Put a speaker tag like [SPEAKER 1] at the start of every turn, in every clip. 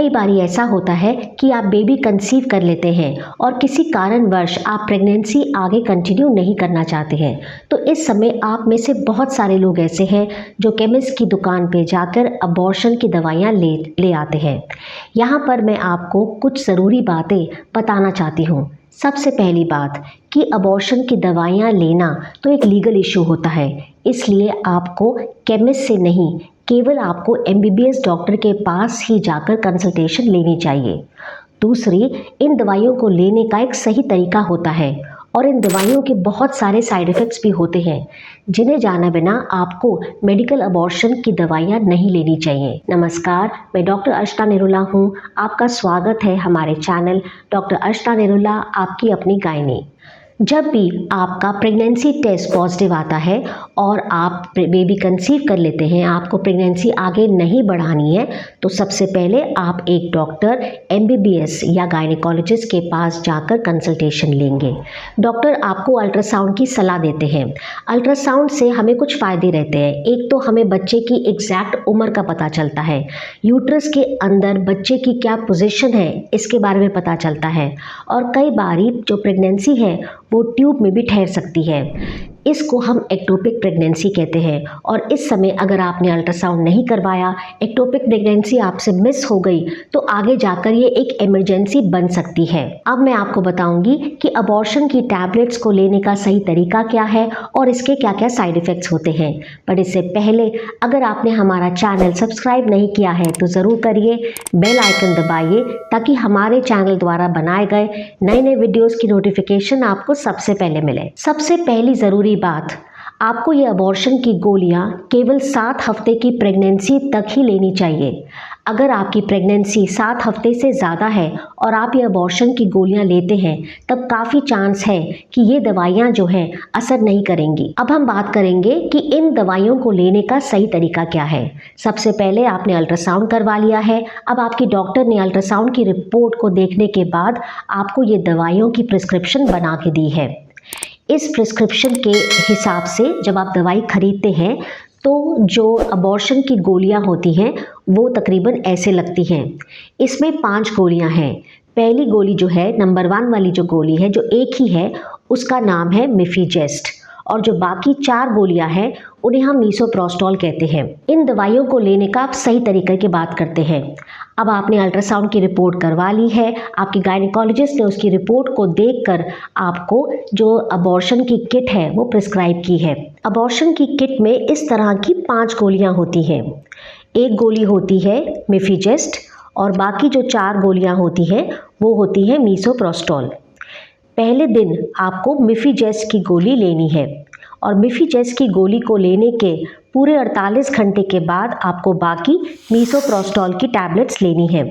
[SPEAKER 1] कई बार ऐसा होता है कि आप बेबी कंसीव कर लेते हैं और किसी कारणवश आप प्रेगनेंसी आगे कंटिन्यू नहीं करना चाहते हैं। तो इस समय आप में से बहुत सारे लोग ऐसे हैं जो केमिस्ट की दुकान पे जाकर अबॉर्शन की दवाइयाँ ले आते हैं। यहाँ पर मैं आपको कुछ ज़रूरी बातें बताना चाहती हूँ। सबसे पहली बात कि अबॉर्शन की दवाइयाँ लेना तो एक लीगल इशू होता है, इसलिए आपको केमिस्ट से नहीं, केवल आपको MBBS डॉक्टर के पास ही जाकर कंसल्टेशन लेनी चाहिए। दूसरी, इन दवाइयों को लेने का एक सही तरीका होता है और इन दवाइयों के बहुत सारे साइड इफ़ेक्ट्स भी होते हैं, जिन्हें जाने बिना आपको मेडिकल अबॉर्शन की दवाइयाँ नहीं लेनी चाहिए। नमस्कार, मैं डॉक्टर अर्चना निरुला हूँ। आपका स्वागत है हमारे चैनल डॉक्टर अर्चना निरुला, आपकी अपनी गायनी। जब भी आपका प्रेगनेंसी टेस्ट पॉजिटिव आता है और आप बेबी कंसीव कर लेते हैं, आपको प्रेगनेंसी आगे नहीं बढ़ानी है, तो सबसे पहले आप एक डॉक्टर MBBS या गायनेकोलॉजिस्ट के पास जाकर कंसल्टेशन लेंगे। डॉक्टर आपको अल्ट्रासाउंड की सलाह देते हैं। अल्ट्रासाउंड से हमें कुछ फ़ायदे रहते हैं। एक तो हमें बच्चे की एग्जैक्ट उम्र का पता चलता है, यूट्रस के अंदर बच्चे की क्या पोजीशन है इसके बारे में पता चलता है, और कई बारी जो प्रेगनेंसी है वो ट्यूब में भी ठहर सकती है। इसको हम एक्टोपिक प्रेगनेंसी कहते हैं। और इस समय अगर आपने अल्ट्रासाउंड नहीं करवाया, एक्टोपिक प्रेगनेंसी आपसे मिस हो गई, तो आगे जाकर ये एक इमरजेंसी बन सकती है। अब मैं आपको बताऊंगी कि अबॉर्शन की टैबलेट्स को लेने का सही तरीका क्या है और इसके क्या क्या साइड इफ़ेक्ट्स होते हैं। पर इससे पहले अगर आपने हमारा चैनल सब्सक्राइब नहीं किया है तो ज़रूर करिए, बेल आइकन दबाइए ताकि हमारे चैनल द्वारा बनाए गए नए नए वीडियोज़ की नोटिफिकेशन आपको सबसे पहले मिले। सबसे पहली ज़रूरी बात, आपको ये अबॉर्शन की गोलियां केवल 7 हफ्ते की प्रेगनेंसी तक ही लेनी चाहिए। अगर आपकी प्रेगनेंसी 7 हफ्ते से ज़्यादा है और आप ये अबॉर्शन की गोलियां लेते हैं, तब काफ़ी चांस है कि ये दवाइयां जो हैं असर नहीं करेंगी। अब हम बात करेंगे कि इन दवाइयों को लेने का सही तरीका क्या है। सबसे पहले आपने अल्ट्रासाउंड करवा लिया है। अब आपकी डॉक्टर ने अल्ट्रासाउंड की रिपोर्ट को देखने के बाद आपको ये दवाइयों की प्रिस्क्रिप्शन बना के दी है। इस प्रिस्क्रिप्शन के हिसाब से जब आप दवाई खरीदते हैं तो जो अबॉर्शन की गोलियां होती हैं वो तकरीबन ऐसे लगती हैं। इसमें 5 गोलियां हैं। पहली गोली जो है, नंबर 1 वाली जो गोली है, जो एक ही है, उसका नाम है मिफीजेस्ट, और जो बाकी 4 गोलियां हैं उन्हें हम मीसोप्रोस्टॉल कहते हैं। इन दवाइयों को लेने का आप सही तरीके की बात करते हैं। अब आपने अल्ट्रासाउंड की रिपोर्ट करवा ली है, आपकी गायनेकोलॉजिस्ट ने उसकी रिपोर्ट को देखकर आपको जो अबॉर्शन की किट है वो प्रिस्क्राइब की है। अबॉर्शन की किट में इस तरह की 5 गोलियां होती हैं। एक गोली होती है मिफीजेस्ट और बाकी जो 4 गोलियां होती हैं वो होती हैं मीसोप्रोस्टॉल। पहले दिन आपको मिफीजेस्ट की गोली लेनी है और मिफीजेस्ट की गोली को लेने के पूरे 48 घंटे के बाद आपको बाकी मीसोप्रोस्टॉल की टैबलेट्स लेनी है।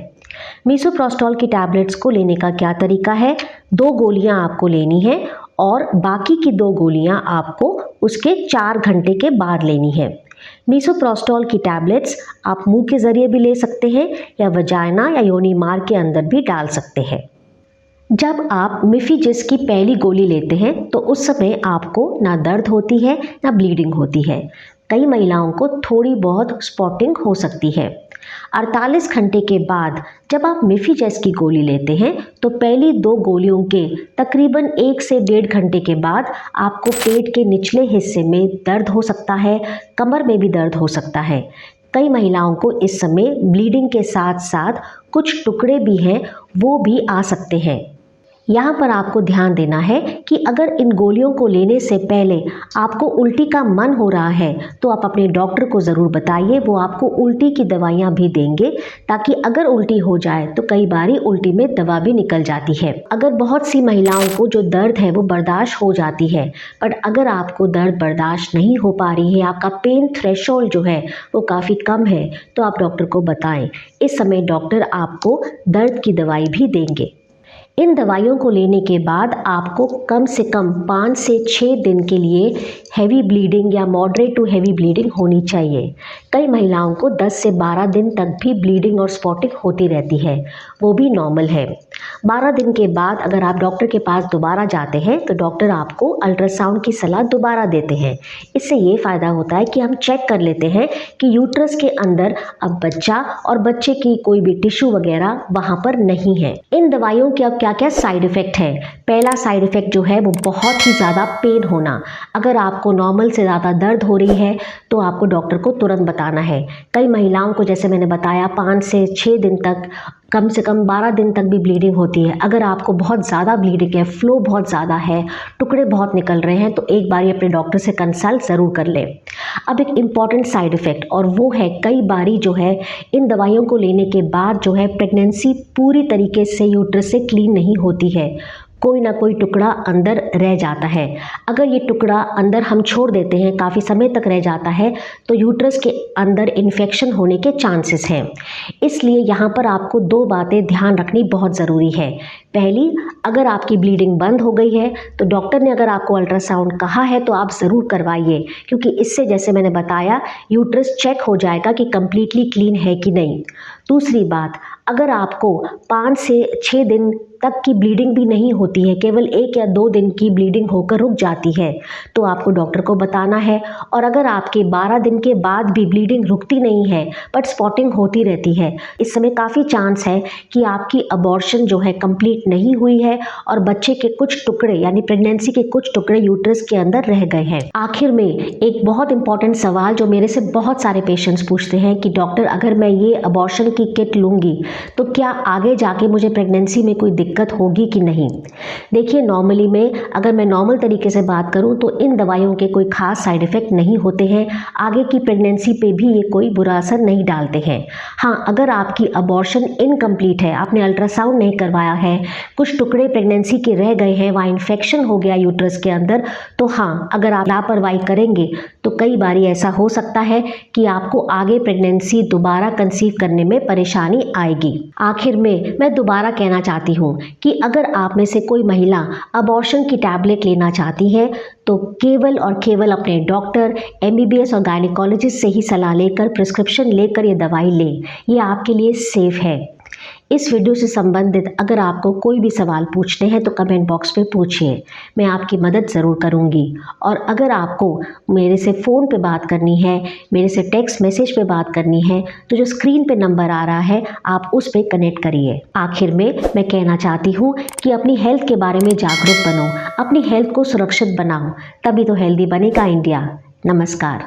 [SPEAKER 1] मीसोप्रोस्टॉल की टैबलेट्स को लेने का क्या तरीका है, 2 गोलियां आपको लेनी है और बाकी की 2 गोलियां आपको उसके 4 घंटे के बाद लेनी है। मीसोप्रोस्टॉल की टैबलेट्स आप मुंह के ज़रिए भी ले सकते हैं या वजाइना या योनि मार्ग के अंदर भी डाल सकते हैं। जब आप मिफीजेस्ट की पहली गोली लेते हैं तो उस समय आपको ना दर्द होती है ना ब्लीडिंग होती है। कई महिलाओं को थोड़ी बहुत स्पॉटिंग हो सकती है। 48 घंटे के बाद जब आप मिफीजेस्ट की गोली लेते हैं तो पहली 2 गोलियों के तकरीबन 1 से 1.5 घंटे के बाद आपको पेट के निचले हिस्से में दर्द हो सकता है, कमर में भी दर्द हो सकता है। कई महिलाओं को इस समय ब्लीडिंग के साथ साथ कुछ टुकड़े भी हैं वो भी आ सकते हैं। यहाँ पर आपको ध्यान देना है कि अगर इन गोलियों को लेने से पहले आपको उल्टी का मन हो रहा है तो आप अपने डॉक्टर को ज़रूर बताइए, वो आपको उल्टी की दवाइयाँ भी देंगे, ताकि अगर उल्टी हो जाए तो कई बारी उल्टी में दवा भी निकल जाती है। अगर बहुत सी महिलाओं को जो दर्द है वो बर्दाश्त हो जाती है, पर अगर आपको दर्द बर्दाश्त नहीं हो पा रही है, आपका पेन थ्रेशोल्ड जो है वो काफ़ी कम है, तो आप डॉक्टर को बताएं। इस समय डॉक्टर आपको दर्द की दवाई भी देंगे। इन दवाइयों को लेने के बाद आपको कम से कम 5 से 6 दिन के लिए हैवी ब्लीडिंग या मॉडरेट टू हैवी ब्लीडिंग होनी चाहिए। कई महिलाओं को 10 से 12 दिन तक भी ब्लीडिंग और स्पॉटिंग होती रहती है, वो भी नॉर्मल है। 12 दिन के बाद अगर आप डॉक्टर के पास दोबारा जाते हैं तो डॉक्टर आपको अल्ट्रासाउंड की सलाह दोबारा देते हैं। इससे ये फ़ायदा होता है कि हम चेक कर लेते हैं कि यूट्रस के अंदर अब बच्चा और बच्चे की कोई भी टिश्यू वगैरह वहाँ पर नहीं है। इन दवाइयों के अब क्या क्या साइड इफ़ेक्ट है। पहला साइड इफ़ेक्ट जो है वो बहुत ही ज़्यादा पेन होना। अगर आपको नॉर्मल से ज़्यादा दर्द हो रही है तो आपको डॉक्टर को तुरंत बताना है। कई महिलाओं को जैसे मैंने बताया 5 से 6 दिन तक, कम से कम 12 दिन तक भी ब्लीडिंग होती है। अगर आपको बहुत ज़्यादा ब्लीडिंग है, फ्लो बहुत ज़्यादा है, टुकड़े बहुत निकल रहे हैं तो एक बार अपने डॉक्टर से कंसल्ट ज़रूर कर लें। अब एक इम्पॉर्टेंट साइड इफ़ेक्ट और वो है कई बारी जो है इन दवाइयों को लेने के बाद जो है प्रेगनेंसी पूरी तरीके से यूट्रस से क्लीन नहीं होती है। कोई ना कोई टुकड़ा अंदर रह जाता है। अगर ये टुकड़ा अंदर हम छोड़ देते हैं, काफ़ी समय तक रह जाता है, तो यूट्रस के अंदर इन्फेक्शन होने के चांसेस हैं। इसलिए यहाँ पर आपको 2 बातें ध्यान रखनी बहुत ज़रूरी है। पहली, अगर आपकी ब्लीडिंग बंद हो गई है तो डॉक्टर ने अगर आपको अल्ट्रासाउंड कहा है तो आप ज़रूर करवाइए, क्योंकि इससे जैसे मैंने बताया यूट्रस चेक हो जाएगा कि कम्प्लीटली क्लीन है कि नहीं। दूसरी बात, अगर आपको 5 से 6 दिन तक की ब्लीडिंग भी नहीं होती है, केवल 1 या 2 दिन की ब्लीडिंग होकर रुक जाती है, तो आपको डॉक्टर को बताना है। और अगर आपके 12 दिन के बाद भी ब्लीडिंग रुकती नहीं है बट स्पॉटिंग होती रहती है, इस समय काफ़ी चांस है कि आपकी अबॉर्शन जो है कंप्लीट नहीं हुई है और बच्चे के कुछ टुकड़े यानी प्रेगनेंसी के कुछ टुकड़े यूट्रस के अंदर रह गए हैं। आखिर में एक बहुत इंपॉर्टेंट सवाल जो मेरे से बहुत सारे पेशेंट्स पूछते हैं कि डॉक्टर, अगर मैं ये अबॉर्शन की किट लूँगी तो क्या आगे जाके मुझे प्रेगनेंसी में कोई दिक्कत होगी कि नहीं। देखिए, नॉर्मली में अगर मैं नॉर्मल तरीके से बात करूं तो इन दवाइयों के कोई खास साइड इफ़ेक्ट नहीं होते हैं, आगे की प्रेगनेंसी पे भी ये कोई बुरा असर नहीं डालते हैं। हाँ, अगर आपकी अबॉर्शन इनकम्प्लीट है, आपने अल्ट्रासाउंड नहीं करवाया है, कुछ टुकड़े प्रेगनेंसी के रह गए हैं, वहाँ इन्फेक्शन हो गया यूट्रस के अंदर, तो हाँ, अगर आप लापरवाही करेंगे तो कई बारी ऐसा हो सकता है कि आपको आगे प्रेगनेंसी दोबारा कंसीव करने में परेशानी आएगी। आखिर में मैं दोबारा कहना चाहती हूँ कि अगर आप में से कोई महिला अबॉर्शन की टैबलेट लेना चाहती है तो केवल और केवल अपने डॉक्टर, MBBS और गायनेकोलॉजिस्ट से ही सलाह लेकर, प्रिस्क्रिप्शन लेकर ये दवाई लें। ये आपके लिए सेफ है। इस वीडियो से संबंधित अगर आपको कोई भी सवाल पूछने हैं तो कमेंट बॉक्स में पूछिए, मैं आपकी मदद ज़रूर करूंगी। और अगर आपको मेरे से फ़ोन पे बात करनी है, मेरे से टेक्स्ट मैसेज पे बात करनी है, तो जो स्क्रीन पे नंबर आ रहा है आप उस पर कनेक्ट करिए। आखिर में मैं कहना चाहती हूँ कि अपनी हेल्थ के बारे में जागरूक बनो, अपनी हेल्थ को सुरक्षित बनाओ, तभी तो हेल्दी बनेगा इंडिया। नमस्कार।